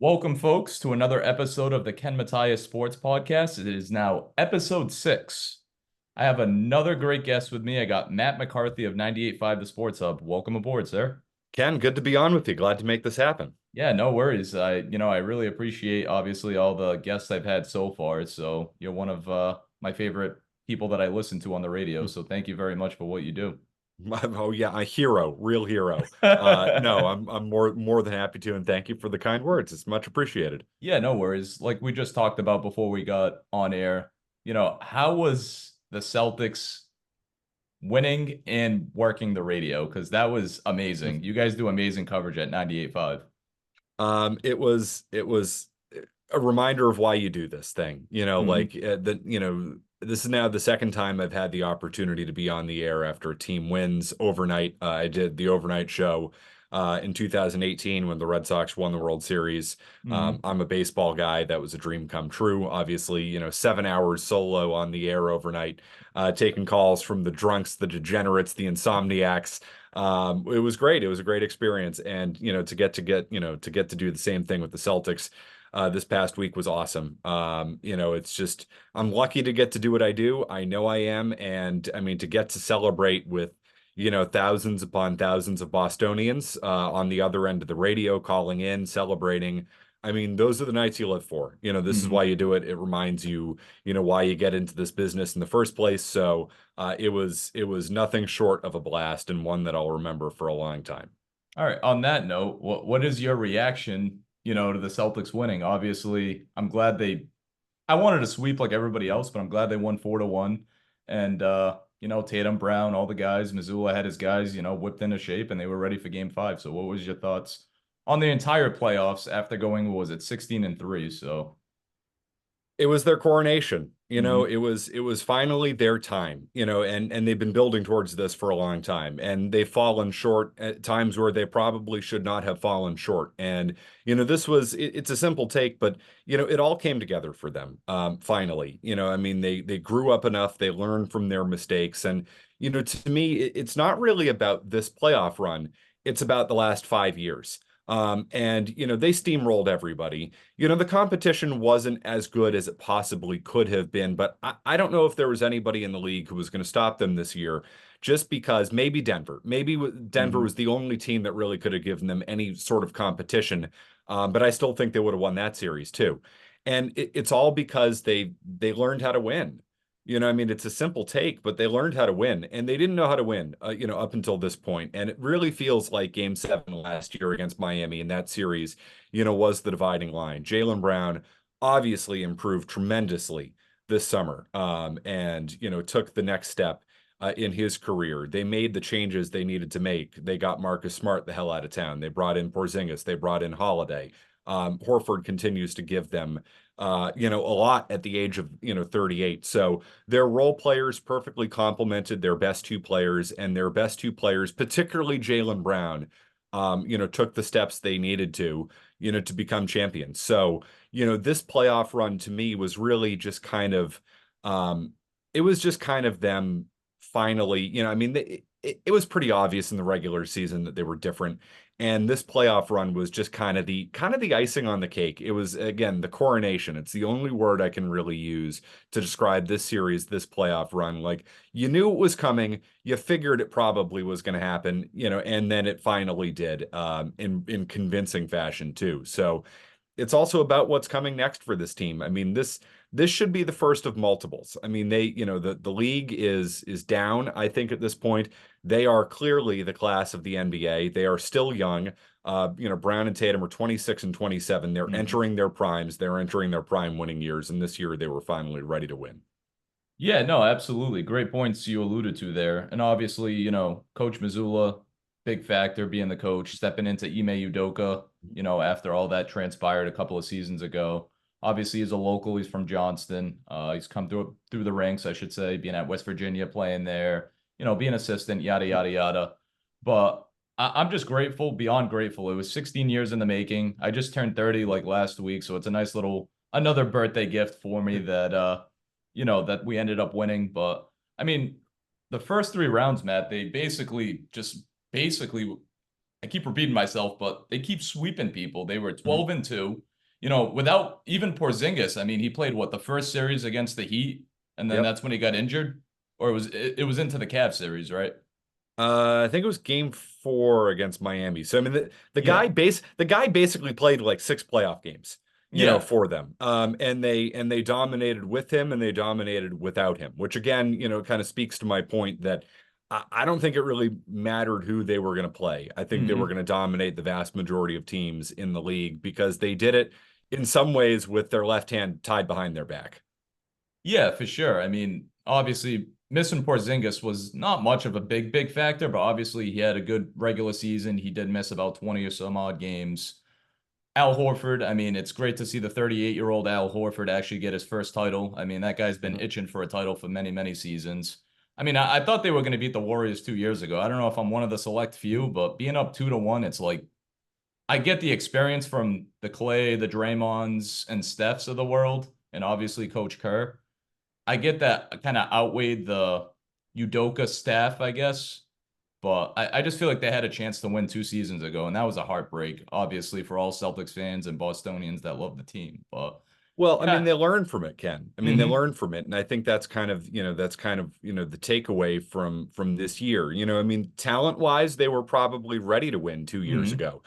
Welcome, folks, to another episode of the Ken Matias Sports Podcast. It is now episode 6. I have another great guest with me. I got Matt McCarthy of 98.5 The Sports Hub. Welcome aboard, sir. Ken, good to be on with you. Glad to make this happen. Yeah, no worries. I really appreciate obviously all the guests I've had so far. So you're one of my favorite people that I listen to on the radio. So thank you very much for what you do. Oh yeah, a hero, real hero. No, I'm more than happy to, and thank you for the kind words. It's much appreciated. Yeah, no worries. Like we just talked about before we got on air, how was the Celtics winning and working the radio? Because that was amazing. You guys do amazing coverage at 98.5. It was a reminder of why you do this thing. Hmm. This is now the second time I've had the opportunity to be on the air after a team wins overnight. I did the overnight show in 2018 when the Red Sox won the World Series. Hmm. I'm a baseball guy. That was a dream come true. Obviously, 7 hours solo on the air overnight, taking calls from the drunks, the degenerates, the insomniacs. It was great. It was a great experience, and to get to do the same thing with the Celtics this past week was awesome. It's just I'm lucky to get to do what I do. I know I am, and I mean to get to celebrate with thousands upon thousands of Bostonians on the other end of the radio calling in, celebrating. I mean, those are the nights you live for. This is Hmm. why you do it. It reminds you, why you get into this business in the first place. So it was nothing short of a blast and one that I'll remember for a long time. All right. On that note, what is your reaction, to the Celtics winning? Obviously, I wanted to sweep like everybody else, but I'm glad they won 4-1. And Tatum, Brown, all the guys, Missoula had his guys, whipped into shape and they were ready for game 5. So what was your thoughts on the entire playoffs after going, what was it, 16-3? So It was their coronation. mhm. It was finally their time, and they've been building towards this for a long time, and they've fallen short at times where they probably should not have fallen short. And it's a simple take, but it all came together for them finally. I mean, they grew up enough, they learned from their mistakes, and to me, it's not really about this playoff run. It's about the last 5 years. And they steamrolled everybody. The competition wasn't as good as it possibly could have been, but I don't know if there was anybody in the league who was going to stop them this year, just because maybe Denver. Maybe Denver Mhm. was the only team that really could have given them any sort of competition. But I still think they would have won that series too. And it's all because they learned how to win. I mean, it's a simple take, but they learned how to win, and they didn't know how to win, up until this point. And it really feels like Game 7 last year against Miami in that series, was the dividing line. Jaylen Brown obviously improved tremendously this summer, and took the next step in his career. They made the changes they needed to make. They got Marcus Smart the hell out of town. They brought in Porzingis. They brought in Holiday. Horford continues to give them, a lot at the age of 38. So their role players perfectly complemented their best two players, and their best two players, particularly Jaylen Brown, took the steps they needed to become champions. So, this playoff run to me was really just um, it was just kind of them finally, I mean, it was pretty obvious in the regular season that they were different. And this playoff run was just kind of the icing on the cake. It was, again, the coronation. It's the only word I can really use to describe this series, this playoff run. Like, you knew it was coming, you figured it probably was going to happen, and then it finally did, in convincing fashion too. So it's also about what's coming next for this team. I mean, this should be the first of multiples. I mean, the league is down, I think, at this point. They are clearly the class of the NBA. They are still young. Brown and Tatum are 26 and 27. They're Mhm. entering their primes. They're entering their prime winning years, and this year they were finally ready to win. Yeah, no, absolutely. Great points you alluded to there. And obviously, Coach Missoula, big factor being the coach, stepping into Ime Udoka, after all that transpired a couple of seasons ago. Obviously, he's a local. He's from Johnston. He's come through the ranks, I should say, being at West Virginia, playing there, being assistant, yada yada yada. But I'm just grateful, beyond grateful. It was 16 years in the making. I just turned 30 like last week, so it's a nice little another birthday gift for me that we ended up winning. But I mean, the first 3 rounds, Matt, they basically I keep repeating myself, but they keep sweeping people. They were Mhm. 12-2. You know, without even Porzingis. I mean, he played what, the first series against the Heat, and then Yep. that's when he got injured, or it was into the Cavs series, right? I think it was game 4 against Miami. So I mean Yeah, the guy basically played like 6 playoff games, yeah. for them. And they dominated with him and they dominated without him, which again, kind of speaks to my point that I don't think it really mattered who they were going to play. I think they were Hmm. going to dominate the vast majority of teams in the league because they did it in some ways with their left hand tied behind their back. Yeah, for sure. I mean, obviously, missing Porzingis was not much of a big factor, but obviously he had a good regular season. He did miss about 20 or some odd games. Al Horford, I mean, it's great to see the 38-year-old Al Horford actually get his first title. I mean, that guy's been Mhm. itching for a title for many seasons. I mean, I thought they were going to beat the Warriors 2 years ago. I don't know if I'm one of the select few, but being up 2-1, it's like I get the experience from the Clay, the Draymonds, and Stephs of the world, and obviously Coach Kerr. I get that kind of outweighed the Udoka staff, I guess. But I just feel like they had a chance to win 2 seasons ago, and that was a heartbreak, obviously, for all Celtics fans and Bostonians that love the team. But Well, I mean, yeah. they learn from it, Ken. I mean, they Hmm. learn from it, and I think that's kind of the takeaway from this year. I mean, talent-wise, they were probably ready to win 2 years Hmm. ago.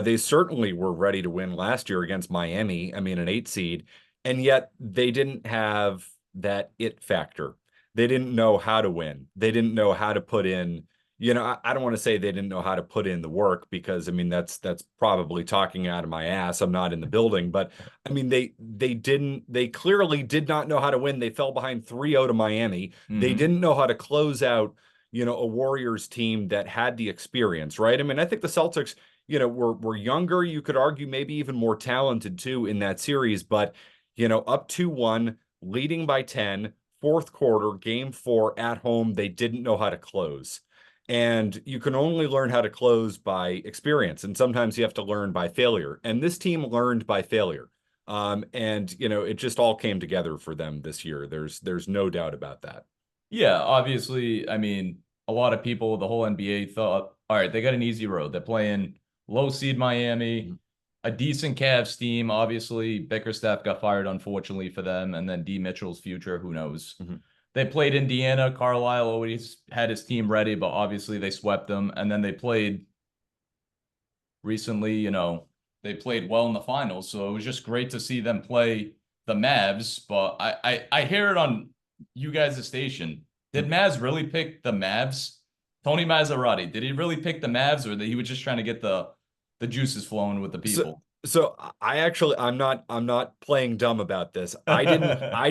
They certainly were ready to win last year against Miami. I mean, an 8 seed, and yet they didn't have that it factor. They didn't know how to win. They didn't know how to put in. I don't want to say they didn't know how to put in the work because I mean that's probably talking out of my ass. I'm not in the building, but I mean, they clearly did not know how to win. They fell behind 3-0 to Miami. They Hmm. didn't know how to close out, a Warriors team that had the experience, right? I mean, I think the Celtics, were younger. You could argue maybe even more talented too in that series, but up 2-1, leading by 10, fourth quarter, game 4 at home, they didn't know how to close. And you can only learn how to close by experience. And sometimes you have to learn by failure. And this team learned by failure. And it just all came together for them this year. There's no doubt about that. Yeah, obviously, I mean, a lot of people, the whole NBA thought, all right, they got an easy road. They're playing low seed Miami, Mhm. a decent Cavs team. Obviously, Bickerstaff got fired, unfortunately for them, and then D. Mitchell's future, who knows? Mhm. They played Indiana. Carlisle always had his team ready, but obviously they swept them. And then they played recently, they played well in the finals. So it was just great to see them play the Mavs. But I hear it on you guys' station. Did Mavs really pick the Mavs? Tony Maserati, did he really pick the Mavs, or that he was just trying to get the juices flowing with the So people? so I'm not playing dumb about this. I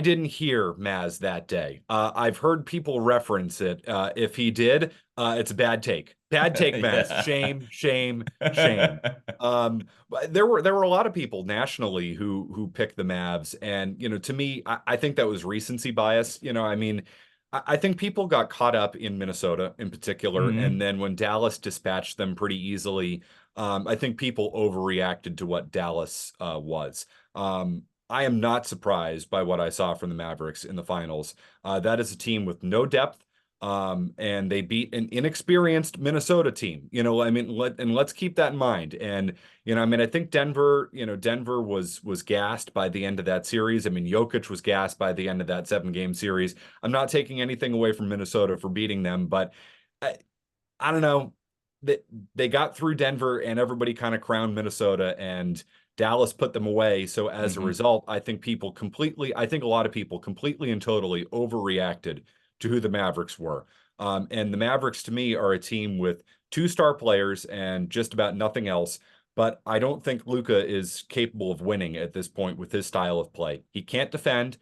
didn't hear Maz that day. I've heard people reference it. If he did, it's a bad take. Bad take, Maz. Yeah. Shame, shame, shame. But there were a lot of people nationally who picked the Mavs, and to me, I think that was recency bias. I mean, I think people got caught up in Minnesota in particular, and Hmm. then when Dallas dispatched them pretty easily. I think people overreacted to what Dallas was. I am not surprised by what I saw from the Mavericks in the finals. That is a team with no depth, and they beat an inexperienced Minnesota team. I mean, let's keep that in mind. And I mean, I think Denver was gassed by the end of that series. I mean, Jokic was gassed by the end of that 7-game series. I'm not taking anything away from Minnesota for beating them, but. I don't know. They got through Denver and everybody kind of crowned Minnesota and Dallas put them away. So as a Hmm. result, I think a lot of people completely and totally overreacted to who the Mavericks were. And the Mavericks to me are a team with 2 star players and just about nothing else. But I don't think Luka is capable of winning at this point with his style of play. He can't defend.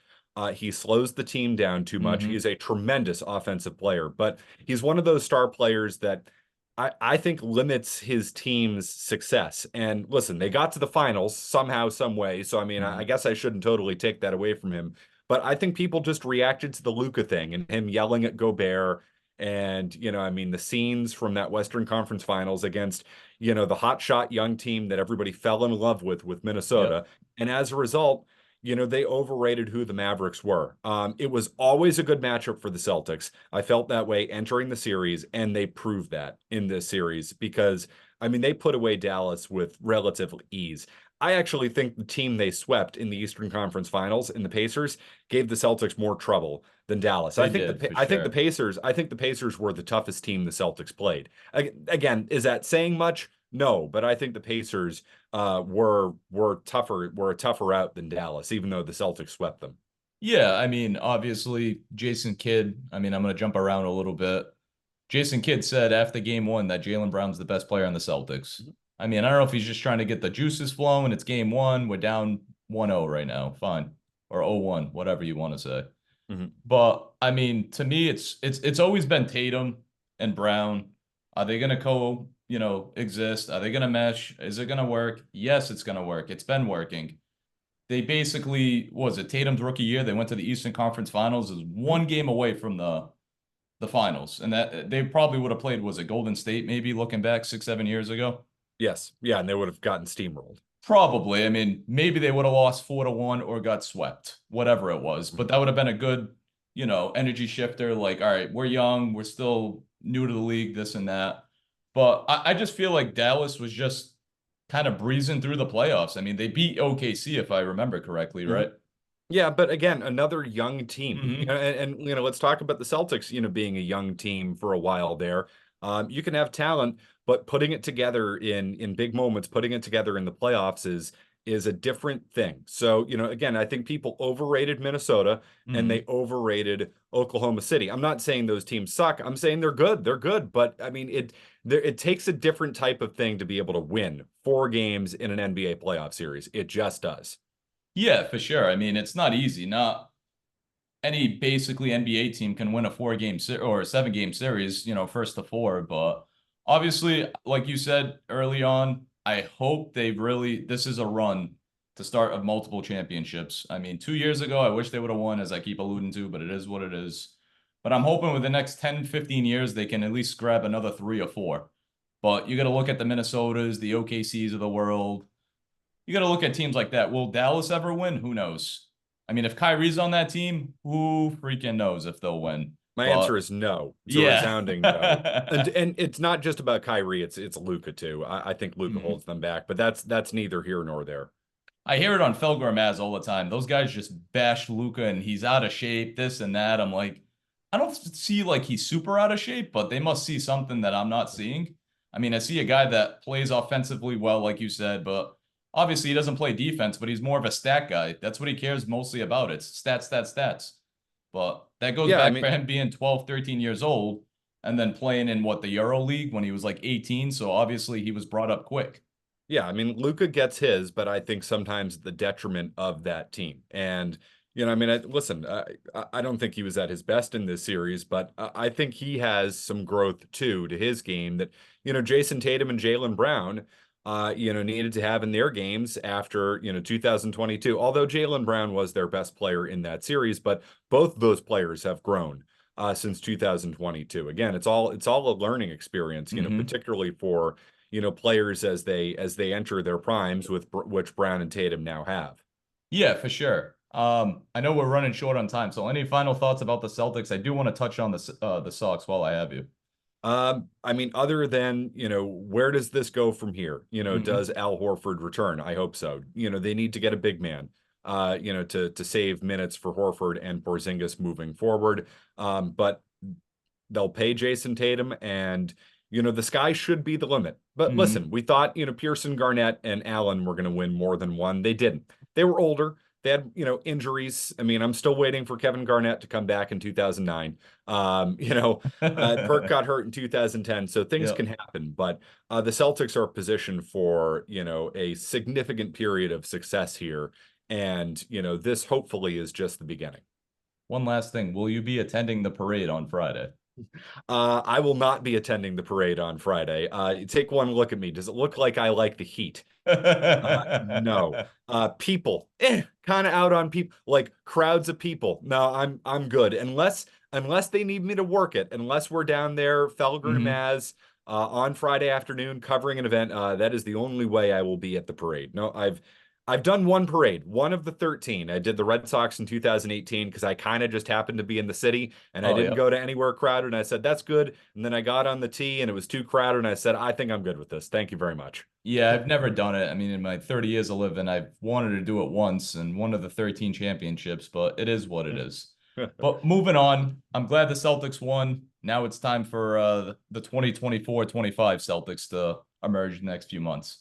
He slows the team down too much. Hmm. He's a tremendous offensive player, but he's one of those star players that I think limits his team's success. And listen, they got to the finals somehow, some way. So I mean, I Hmm. guess I shouldn't totally take that away from him. But I think people just reacted to the Luca thing and him yelling at Gobert. And, I mean, the scenes from that Western Conference Finals against, the hotshot young team that everybody fell in love with Yep. Minnesota. And as a result, they overrated who the Mavericks were. It was always a good matchup for the Celtics. I felt that way entering the series, and they proved that in this series because, I mean, they put away Dallas with relative ease. I actually think the team they swept in the Eastern Conference Finals in the Pacers gave the Celtics more trouble than Dallas. They did for sure. I think the Pacers were the toughest team the Celtics played. Again, is that saying much? No, but I think the Pacers were a tougher out than Dallas, even though the Celtics swept them. Yeah, I mean, obviously, Jason Kidd, I mean, I'm going to jump around a little bit. Jason Kidd said after game one that Jaylen Brown's the best player on the Celtics. I mean, I don't know if he's just trying to get the juices flowing. It's game one. We're down 1-0 right now. Fine. Or 0-1, whatever you want to say. Mhm. But I mean, to me, it's always been Tatum and Brown. Are they gonna exist? Are they gonna mesh? Is it gonna work? Yes, it's gonna work. It's been working. They basically, what was it Tatum's rookie year? They went to the Eastern Conference Finals, is one game away from the finals. And that they probably would have played, was it Golden State, maybe looking back 6, 7 years ago? Yes. Yeah, and they would have gotten steamrolled. Probably. I mean, maybe they would have lost 4-1 or got swept, whatever it was. But that would have been a good, energy shifter. Like, all right, we're young, we're still new to the league, this and that. But I just feel like Dallas was just kind of breezing through the playoffs. I mean, they beat OKC, if I remember correctly, Mhm. right? Yeah, but again, another young team. Hmm. Let's talk about the Celtics, being a young team for a while there. You can have talent, but putting it together in big moments, putting it together in the playoffs is a different thing. So, again, I think people overrated Minnesota and Hmm. they overrated Oklahoma City. I'm not saying those teams suck. I'm saying they're good. They're good, but I mean, it takes a different type of thing to be able to win 4 games in an NBA playoff series. It just does. Yeah, for sure. I mean, it's not easy. Not any basically NBA team can win a 4 game or a 7 game series, first to four. But obviously, like you said early on, I hope this is a run to start of multiple championships. I mean, 2 years ago, I wish they would have won, as I keep alluding to, but it is what it is. But I'm hoping with the next 10, 15 years, they can at least grab another 3 or 4. But you got to look at the Minnesotas, the OKCs of the world. You got to look at teams like that. Will Dallas ever win? Who knows? I mean, if Kyrie's on that team, who freaking knows if they'll win? My answer But is no. It's a yeah. resounding no. And it's not just about Kyrie, it's Luca too. I think Luca Mhm. holds them back, but that's neither here nor there. I hear it on Felger Maz all the time. Those guys just bash Luca and he's out of shape, this and that. I'm like, I don't see like he's super out of shape, but they must see something that I'm not seeing. I mean, I see a guy that plays offensively well, like you said, but obviously he doesn't play defense, but he's more of a stat guy. That's what he cares mostly about. It's stats, stats, stats. But that goes Yeah, I back for mean, him being 12, 13 years old and then playing in what, the Euro League when he was like 18. So obviously he was brought up quick. yeah, I mean, Luca gets his, but I think sometimes the detriment of that team. And listen, I don't think he was at his best in this series, but I think he has some growth too to his game that Jason Tatum and Jaylen Brown, needed to have in their games after 2022. Although Jaylen Brown was their best player in that series, but both those players have grown since 2022. Again, it's all a learning experience, Hmm. particularly for players as they enter their primes with which Brown and Tatum now have. Yeah, for sure. I know we're running short on time, so any final thoughts about the Celtics? I do want to touch on the Sox while I have you. I mean, other than, where does this go from here? Hmm. Does Al Horford return? I hope so. They need to get a big man, to save minutes for Horford and Porzingis moving forward. But they'll pay Jason Tatum and the sky should be the limit. But Hmm. listen, we thought, Pearson, Garnett, and Allen were going to win more than one. They didn't. They were older. They had, injuries. I mean, I'm still waiting for Kevin Garnett to come back in 2009. Perk got hurt in 2010, so things Yeah. can happen. But the Celtics are positioned for, a significant period of success here. And, this hopefully is just the beginning. One last thing. Will you be attending the parade on Friday? I will not be attending the parade on Friday. Take one look at me. Does it look like I like the heat? No. People, kind of out on people, like crowds of people. No, I'm good. Unless they need me to work it, unless we're down there, Felger and Hmm. Maz, on Friday afternoon covering an event, that is the only way I will be at the parade. No, I've done one parade, one of the 13. I did the Red Sox in 2018 because I kind of just happened to be in the city and I Oh didn't yeah. go to anywhere crowded. And I said, that's good. And then I got on the tee and it was too crowded. And I said, I think I'm good with this. Thank you very much. Yeah, I've never done it. I mean, in my 30 years of living, I've wanted to do it once and one of the 13 championships, but it is what it is. But moving on, I'm glad the Celtics won. Now it's time for the 2024-25 Celtics to emerge in the next few months.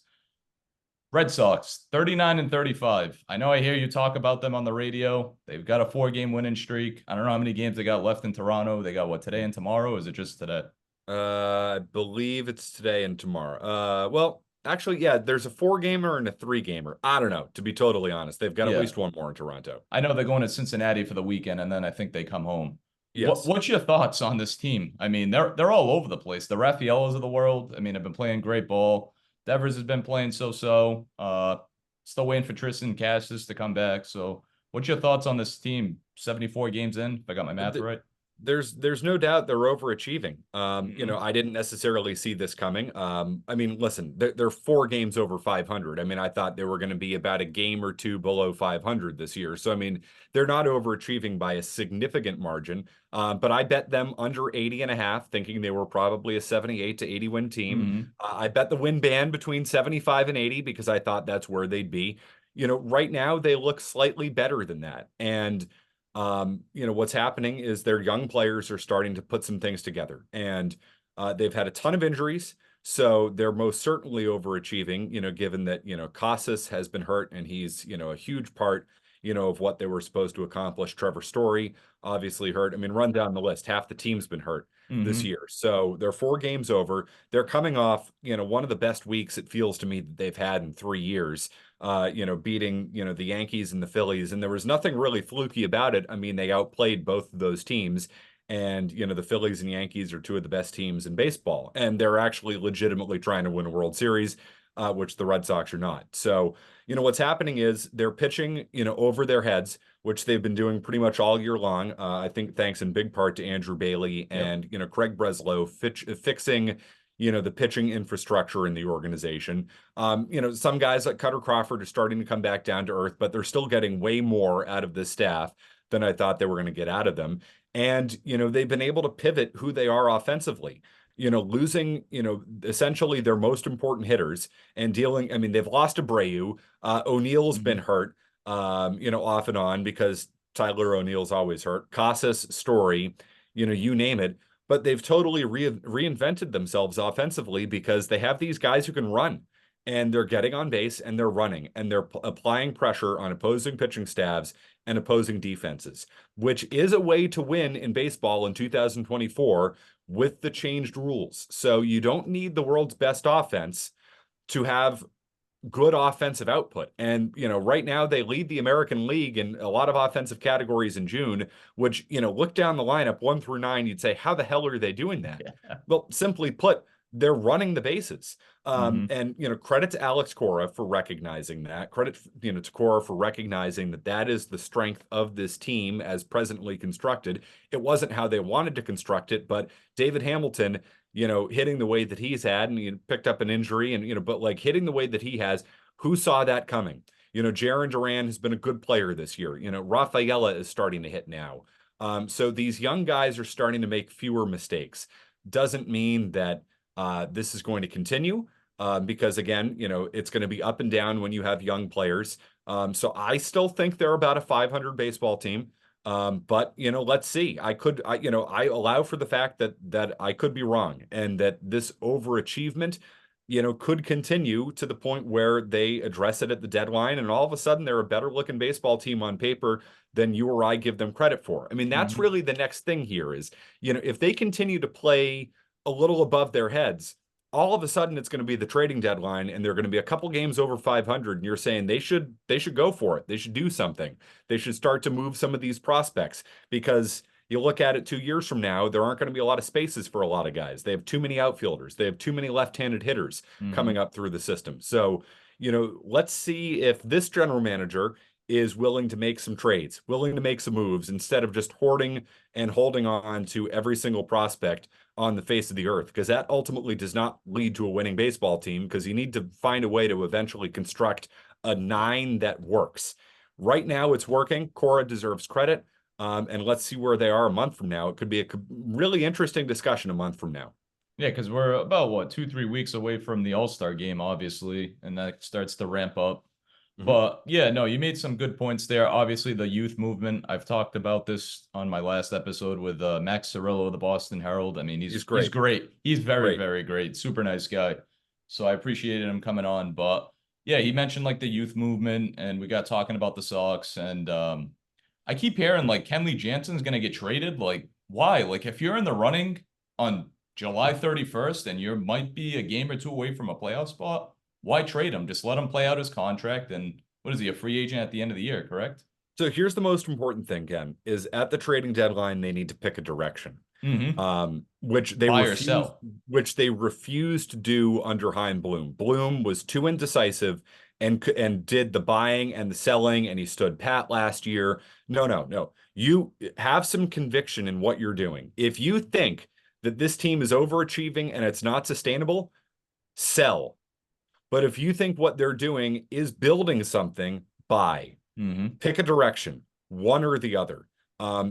Red Sox, 39 and 35. I know I hear you talk about them on the radio. They've got a 4-game winning streak. I don't know how many games they got left in Toronto. They got what, today and tomorrow? Or is it just today? I believe it's today and tomorrow. Well, actually, yeah, there's a 4-gamer and a 3-gamer. I don't know, to be totally honest. They've got at Yeah. least one more in Toronto. I know they're going to Cincinnati for the weekend, and then I think they come home. Yes. What's your thoughts on this team? I mean, they're all over the place. The Raffaellos of the world. I mean, have been playing great ball. Devers has been playing so-so. Still waiting for Tristan Cassis to come back. So, what's your thoughts on this team? 74 games in, if I got my math The, right. there's no doubt they're overachieving. Hmm. I didn't necessarily see this coming. I mean, listen, they're 4 games over 500. I mean, I thought they were going to be about a game or two below 500 this year. So, I mean, they're not overachieving by a significant margin. But I bet them under 80 and a half, thinking they were probably a 78 to 80 win team. Hmm. I bet the win band between 75 and 80 because I thought that's where they'd be. Right now they look slightly better than that. And what's happening is their young players are starting to put some things together, and they've had a ton of injuries, so they're most certainly overachieving. Given that Casas has been hurt, and he's a huge part of what they were supposed to accomplish. Trevor Story obviously hurt. I mean, run down the list. Half the team's been hurt this Hmm. year, so they're 4 games over. They're coming off one of the best weeks it feels to me that they've had in 3 years beating, the Yankees and the Phillies. And there was nothing really fluky about it. I mean, they outplayed both of those teams. And, the Phillies and Yankees are two of the best teams in baseball. And they're actually legitimately trying to win a World Series, which the Red Sox are not. So, what's happening is they're pitching, over their heads, which they've been doing pretty much all year long. I think thanks in big part to Andrew Bailey Yep. and, Craig Breslow fixing, the pitching infrastructure in the organization. Some guys like Cutter Crawford are starting to come back down to earth, but they're still getting way more out of this staff than I thought they were going to get out of them. And, they've been able to pivot who they are offensively. Losing, essentially their most important hitters and dealing. I mean, they've lost Abreu. O'Neill's been Hmm. hurt, off and on because Tyler O'Neill's always hurt. Casas, Story, you name it, but they've totally reinvented themselves offensively because they have these guys who can run and they're getting on base and they're running and they're applying pressure on opposing pitching staffs and opposing defenses, which is a way to win in baseball in 2024 with the changed rules. So you don't need the world's best offense to have good offensive output. And, right now they lead the American League in a lot of offensive categories in June, which, look down the lineup 1 through 9, you'd say, how the hell are they doing that? Yeah. Well, simply put, they're running the bases. Hmm. And, credit to Alex Cora for recognizing that. Credit, to Cora for recognizing that that is the strength of this team as presently constructed. It wasn't how they wanted to construct it, but David Hamilton hitting the way that he's had and picked up an injury and, but like hitting the way that he has, who saw that coming? Jaron Duran has been a good player this year. Rafaela is starting to hit now. So these young guys are starting to make fewer mistakes. Doesn't mean that this is going to continue because again, it's going to be up and down when you have young players. So I still think they're about a 500 baseball team. But let's see. I allow for the fact that I could be wrong and that this overachievement, could continue to the point where they address it at the deadline and all of a sudden they're a better looking baseball team on paper than you or I give them credit for. I mean, that's Hmm. really the next thing here is, if they continue to play a little above their heads, all of a sudden it's going to be the trading deadline and they're going to be a couple games over 500 and you're saying they should go for it. They should do something. They should start to move some of these prospects because you look at it 2 years from now, there aren't going to be a lot of spaces for a lot of guys. They have too many outfielders. They have too many left-handed hitters coming Hmm. up through the system. So, let's see if this general manager is willing to make some trades, willing to make some moves instead of just hoarding and holding on to every single prospect on the face of the earth, because that ultimately does not lead to a winning baseball team because you need to find a way to eventually construct a 9 that works. Right now, it's working. Cora deserves credit. And let's see where they are a month from now. It could be a really interesting discussion a month from now. Yeah, because we're about what 2, 3 weeks away from the All-Star game, obviously, and that starts to ramp up. Mhm. But yeah, no, you made some good points there. Obviously, the youth movement. I've talked about this on my last episode with Max Cirillo of the Boston Herald. I mean, He's he's great. great. He's very, Great. very great. Super nice guy. So I appreciated him coming on. But yeah, he mentioned like the youth movement, and we got talking about the Sox. And I keep hearing like Kenley Jansen's gonna get traded. Like, why? Like, if you're in the running on July 31st and you might be a game or two away from a playoff spot, why trade him? Just let him play out his contract. And what is he, a free agent at the end of the year, correct? So here's the most important thing, Ken, is at the trading deadline, they need to pick a direction. Mm-hmm. Which they Buy or refused, sell. which they refused to do under Hein Bloom. Bloom was too indecisive and did the buying and the selling, and he stood pat last year. No, no, no. You have some conviction in what you're doing. If you think that this team is overachieving and it's not sustainable, sell. But if you think what they're doing is building something, buy. Mm-hmm. Pick a direction, one or the other.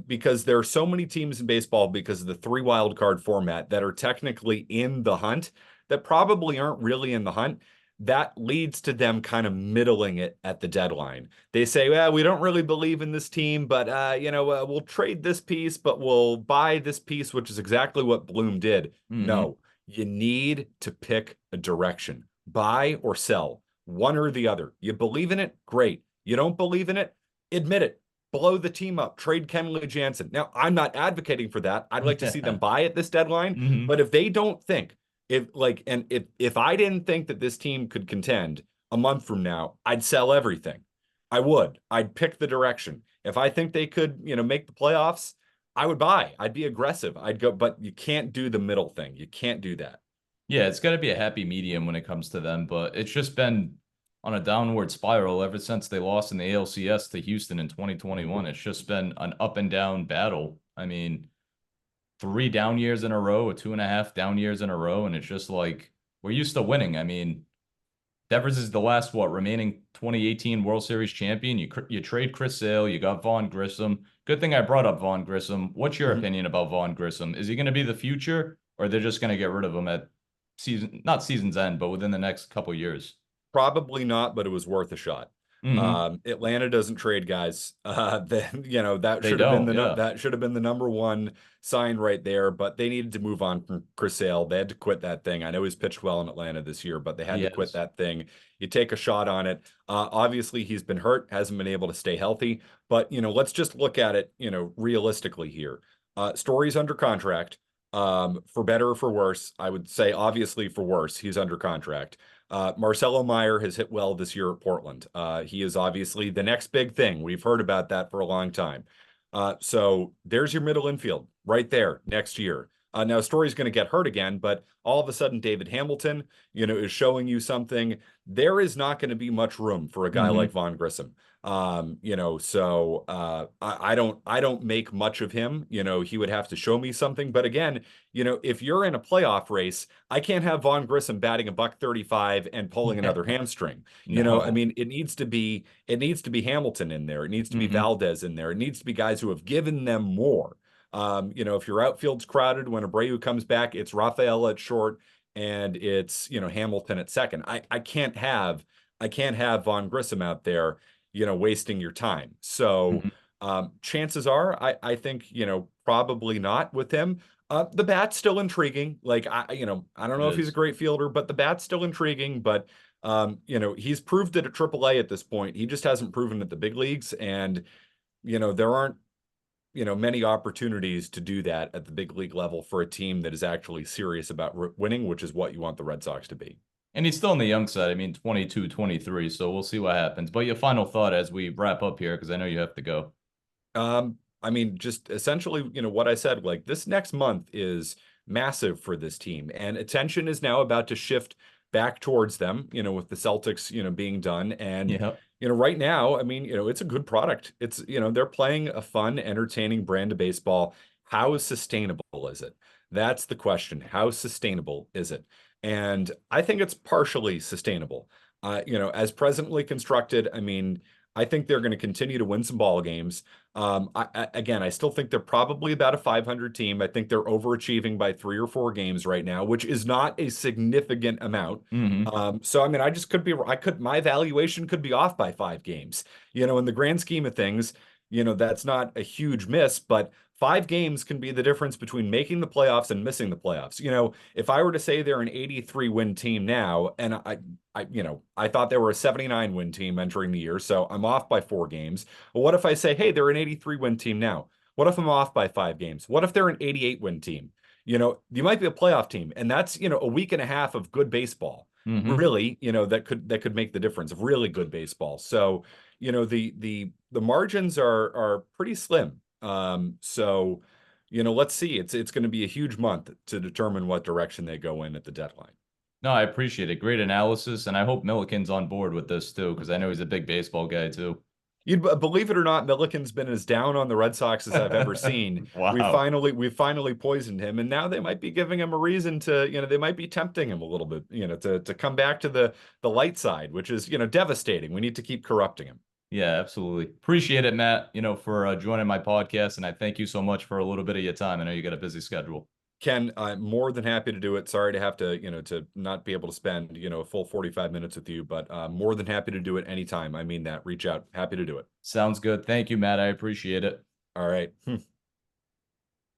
Because there are so many teams in baseball because of the 3 wild card format that are technically in the hunt that probably aren't really in the hunt. That leads to them kind of middling it at the deadline. They say, well, we don't really believe in this team, but we'll trade this piece, but we'll buy this piece, which is exactly what Bloom did. Mm-hmm. No, you need to pick a direction, buy or sell, one or the other. You believe in it, great. You don't believe in it, admit it. Blow the team up, trade Kenley Jansen. Now, I'm not advocating for that. I'd like to see them buy at this deadline, Mm-hmm. but if they don't think if I didn't think that this team could contend a month from now, I'd sell everything. I would. I'd pick the direction. If I think they could, make the playoffs, I would buy. I'd be aggressive. I'd go, but you can't do the middle thing. You can't do that. Yeah, it's got to be a happy medium when it comes to them, but it's just been on a downward spiral ever since they lost in the ALCS to Houston in 2021. It's just been an up and down battle. I mean, 3 down years in a row, or 2.5 down years in a row, and it's just like we're used to winning. I mean, Devers is the last remaining 2018 World Series champion. You trade Chris Sale, you got Vaughn Grissom. Good thing I brought up Vaughn Grissom. What's your Mhm. opinion about Vaughn Grissom? Is he going to be the future, or they're just going to get rid of him at not season's end, but within the next couple years? Probably not, but it was worth a shot. Hmm. Atlanta doesn't trade guys. Then They don't, yeah. that should have been the number one sign right there. But they needed to move on from Chris Sale. They had to quit that thing. I know he's pitched well in Atlanta this year, but they had He to quit has. that thing. You take a shot on it. Obviously, he's been hurt, hasn't been able to stay healthy. But let's just look at it, realistically here. Story's under contract. For better or for worse, I would say obviously for worse, he's under contract. Marcelo Meyer has hit well this year at Portland. He is obviously the next big thing. We've heard about that for a long time. So there's your middle infield right there next year. Now Story's going to get hurt again, but all of a sudden David Hamilton, is showing you something. There is not going to be much room for a guy like Hmm. Vaughn Grissom. So I don't make much of him. He would have to show me something. But again, if you're in a playoff race, I can't have Vaughn Grissom batting a buck 35 and pulling another hamstring. I No. mean, it needs to be Hamilton in there. It needs to be Hmm. Valdez in there. It needs to be guys who have given them more. If your outfield's crowded when Abreu comes back, it's Rafael at short and it's Hamilton at second. I can't have Vaughn Grissom out there, wasting your time. So Hmm. chances are, I think, probably not with him. The bat's still intriguing. Like I don't It know if he's a is. great fielder, but the bat's still intriguing. But he's proved it at AAA at this point. He just hasn't proven it at the big leagues, and there aren't many opportunities to do that at the big league level for a team that is actually serious about winning, which is what you want the Red Sox to be. And he's still on the young side. I mean, 22, 23. So we'll see what happens. But your final thought as we wrap up here, because I know you have to go. I mean, just essentially, what I said, like this next month is massive for this team, and attention is now about to shift back towards them, with the Celtics, being done. And, Yeah. right now, I mean, it's a good product. It's, they're playing a fun, entertaining brand of baseball. How sustainable is it? That's the question. How sustainable is it? And I think it's partially sustainable. As presently constructed, I mean, I think they're going to continue to win some ball games. Again, I still think they're probably about a 500 team. I think they're overachieving by 3 or 4 games right now, which is not a significant amount. Hmm. So I mean, my valuation could be off by 5 games. In the grand scheme of things, that's not a huge miss, but 5 games can be the difference between making the playoffs and missing the playoffs. If I were to say they're an 83 win team now, and I thought they were a 79 win team entering the year, so I'm off by 4 games. But what if I say, hey, they're an 83 win team now? What if I'm off by 5 games? What if they're an 88 win team? You might be a playoff team, and that's, a week and a half of good baseball. Hmm. Really, that could make the difference of really good baseball. So, the margins are pretty slim. So, let's see. It's going to be a huge month to determine what direction they go in at the deadline. No, I appreciate it. Great analysis, and I hope Milliken's on board with this too, because I know he's a big baseball guy too. You'd believe it or not, Milliken's been as down on the Red Sox as I've ever seen. Wow. We've finally poisoned him, and now they might be giving him a reason to, they might be tempting him a little bit, to come back to the light side, which is, devastating. We need to keep corrupting him. Yeah, absolutely. Appreciate it, Matt, for joining my podcast, and I thank you so much for a little bit of your time. I know you got a busy schedule. Ken, I'm more than happy to do it. Sorry to have to, to not be able to spend, a full 45 minutes with you, but more than happy to do it anytime. I mean that. Reach out. Happy to do it. Sounds good. Thank you, Matt. I appreciate it. All right.